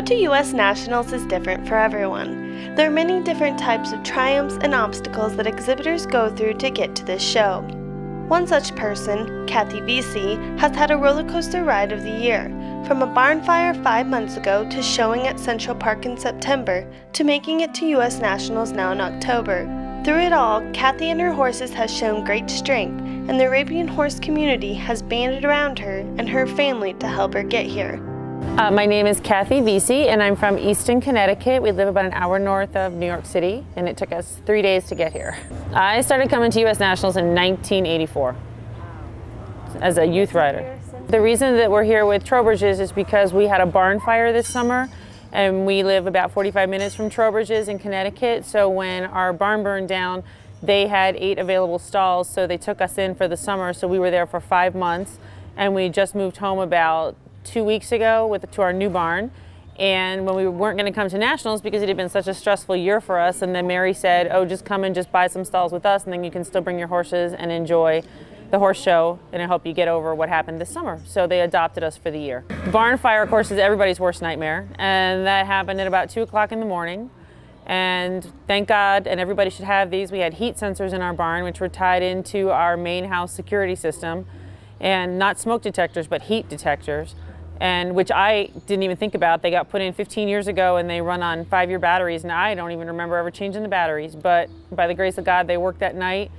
road to U.S. Nationals is different for everyone. There are many different types of triumphs and obstacles that exhibitors go through to get to this show. One such person, Kathy Vesey, has had a roller coaster ride of the year, from a barn fire 5 months ago to showing at Central Park in September to making it to U.S. Nationals now in October. Through it all, Kathy and her horses has shown great strength, and the Arabian horse community has banded around her and her family to help her get here. My name is Kathy Vesey, and I'm from Easton, Connecticut. We live about an hour north of New York City, and it took us 3 days to get here. I started coming to U.S. Nationals in 1984 as a youth rider. The reason that we're here with Trowbridge's is because we had a barn fire this summer, and we live about 45 minutes from Trowbridge's in Connecticut. So when our barn burned down, they had 8 available stalls, so they took us in for the summer. So we were there for 5 months, and we just moved home about 2 weeks ago to our new barn. And when we weren't going to come to Nationals because it had been such a stressful year for us, and then Mary said, oh, just come and just buy some stalls with us, and then you can still bring your horses and enjoy the horse show, and it'll help you get over what happened this summer. So they adopted us for the year. Barn fire, of course, is everybody's worst nightmare, and that happened at about 2 o'clock in the morning. And thank God, and everybody should have these, we had heat sensors in our barn, which were tied into our main house security system, and not smoke detectors, but heat detectors, and which I didn't even think about. They got put in 15 years ago, and they run on 5-year batteries, and I don't even remember ever changing the batteries, but by the grace of God, they worked that night.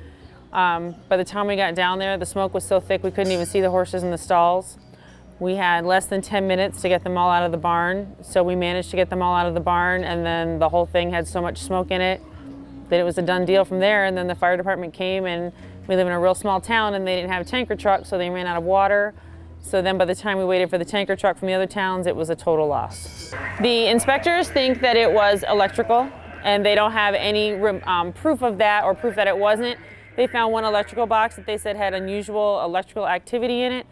By the time we got down there, the smoke was so thick we couldn't even see the horses in the stalls. We had less than 10 minutes to get them all out of the barn, so we managed to get them all out of the barn, and then the whole thing had so much smoke in it that it was a done deal from there. And then the fire department came, and we live in a real small town, and they didn't have a tanker truck, so they ran out of water. So then by the time we waited for the tanker truck from the other towns, it was a total loss. The inspectors think that it was electrical, and they don't have any proof of that or proof that it wasn't. They found one electrical box that they said had unusual electrical activity in it.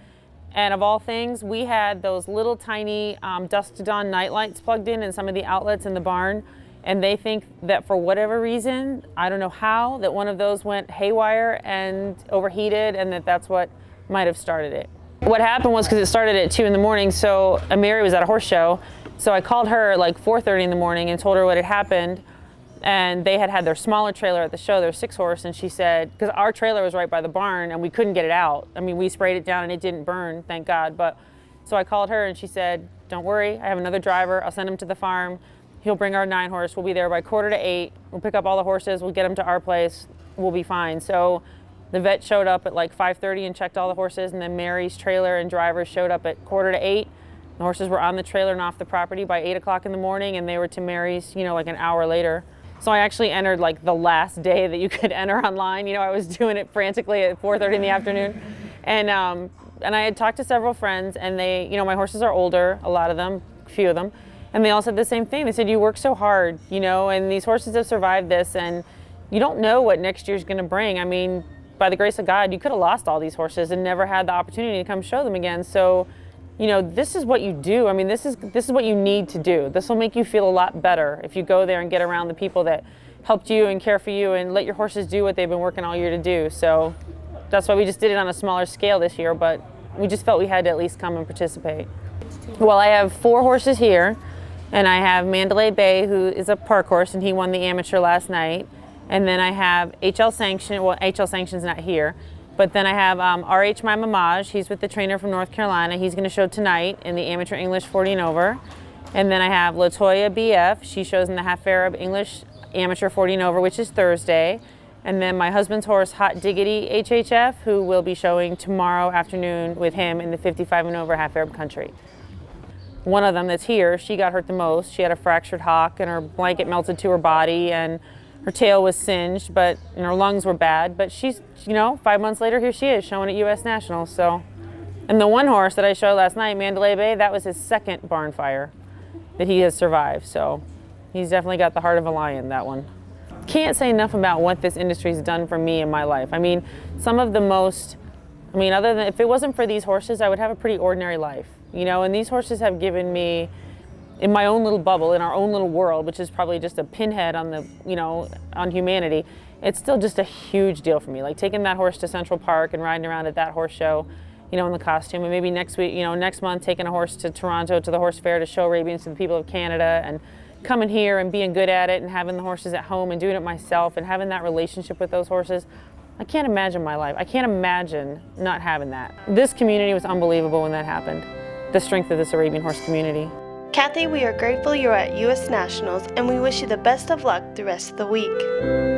And of all things, we had those little tiny dusk to dawn night lights plugged in some of the outlets in the barn. And they think that for whatever reason, I don't know how, that one of those went haywire and overheated, and that's what might have started it. What happened was, because it started at 2 in the morning, so Mary was at a horse show. So I called her at like 4:30 in the morning and told her what had happened. And they had their smaller trailer at the show, their 6-horse, and she said, because our trailer was right by the barn and we couldn't get it out. I mean, we sprayed it down and it didn't burn, thank God. But so I called her and she said, don't worry, I have another driver. I'll send him to the farm. He'll bring our 9-horse. We'll be there by 7:45. We'll pick up all the horses. We'll get them to our place. We'll be fine. So the vet showed up at like 5:30 and checked all the horses, and then Mary's trailer and driver showed up at 7:45. The horses were on the trailer and off the property by 8 o'clock in the morning, and they were to Mary's, like an hour later. So I actually entered like the last day that you could enter online. I was doing it frantically at 4:30 in the afternoon. And I had talked to several friends, and they, my horses are older, a lot of them, a few of them, and they all said the same thing. They said, you work so hard, and these horses have survived this, and you don't know what next year's gonna bring. I mean, by the grace of God, you could have lost all these horses and never had the opportunity to come show them again. So, this is what you do. I mean, this is what you need to do. This will make you feel a lot better if you go there and get around the people that helped you and care for you and let your horses do what they've been working all year to do. So that's why we just did it on a smaller scale this year, but we just felt we had to at least come and participate. Well, I have 4 horses here, and I have Mandalay Bay, who is a park horse, and he won the amateur last night. And then I have HL Sanction, well, HL Sanction's not here. But then I have RH My Mamaj. He's with the trainer from North Carolina. He's going to show tonight in the Amateur English 40 and over. And then I have Latoya BF. She shows in the Half Arab English Amateur 40 and over, which is Thursday. And then my husband's horse, Hot Diggity HHF, who will be showing tomorrow afternoon with him in the 55 and over Half Arab Country. One of them that's here, she got hurt the most. She had a fractured hock, and her blanket melted to her body, and her tail was singed, and her lungs were bad. But she's, 5 months later, here she is showing at U.S. Nationals. So, and the one horse that I showed last night, Mandalay Bay, that was his 2nd barn fire that he has survived. So he's definitely got the heart of a lion, that one. Can't say enough about what this industry's done for me in my life. I mean, some of the most, other than, if it wasn't for these horses, I would have a pretty ordinary life, and these horses have given me, in my own little bubble, in our own little world, which is probably just a pinhead on the, on humanity, it's still just a huge deal for me. Like taking that horse to Central Park and riding around at that horse show, you know, in the costume, and maybe next week, you know, next month taking a horse to Toronto to the horse fair to show Arabians to the people of Canada, and coming here and being good at it and having the horses at home and doing it myself and having that relationship with those horses. I can't imagine my life. I can't imagine not having that. This community was unbelievable when that happened. The strength of this Arabian horse community. Kathy, we are grateful you're at U.S. Nationals, and we wish you the best of luck the rest of the week.